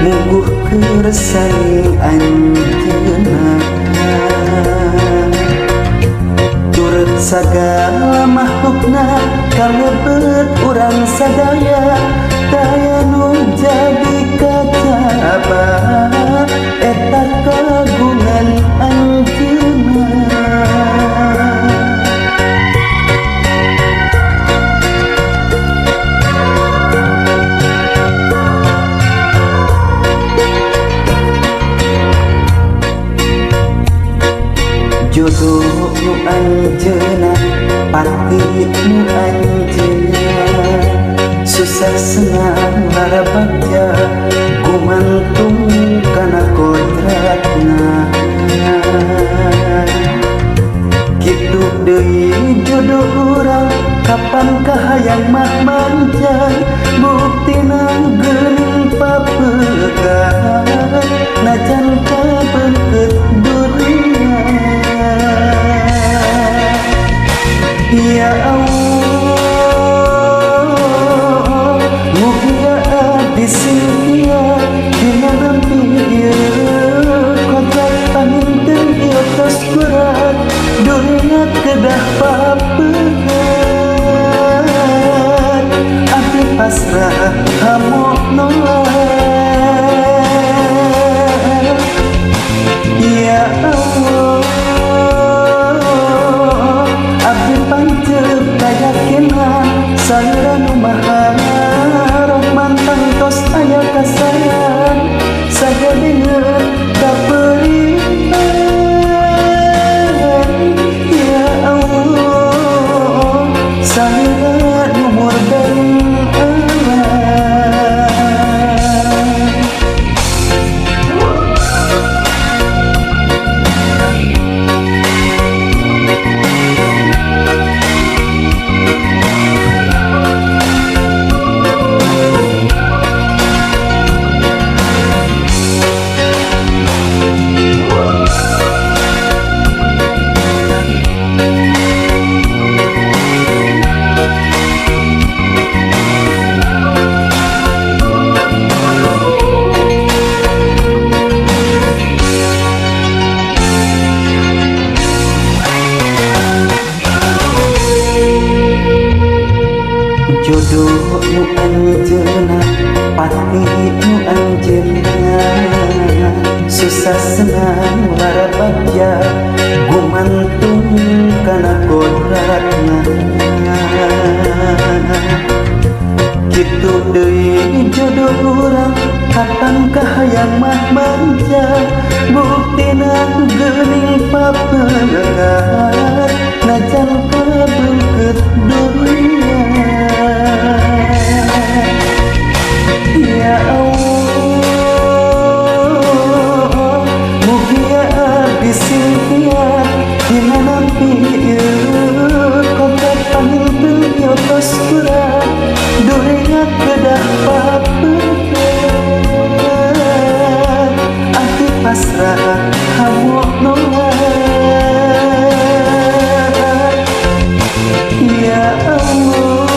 muguh keresan anjeunna turut sagala makhlukna kalebet urang sadaya daya nu jadi kacaba eta kagungan anjeunna. Jodoh nu anjeunna pati nu anjeunna susah senang larabagja gumantung kana kodratna kitu deui jodoh urang kapan kahayang mah manjang buktina geuning papegat najan kabeungkeut dunia. Ya Allah, mugia abdi sia dina nampi ieu kodrat panginten ieu tos berat dunia kedah papegat abdi pasrah hamo nolak. Ya Allah, abdi panceup kayakinan saeureun nu maha rahman tos aya kasayan sajadeungeut kapeulitan. Ya Allah, saeureun umur bareng jodoh nu anjeunna pati nu anjeunna susah senang larabagja gumantung kana kodratna kitu deui jodoh urang kapan kahayang mah manjang buktina geuning papegat najan kabeungkeut dunia. Ya Allah, mugia abdi sia dina nampi ieu kodrat panginten ieu tos berat dunia kedah papegat abdi pasrah hamo nolak. Ya Allah,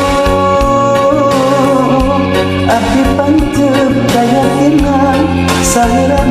abdi panceup kayakinan saeureun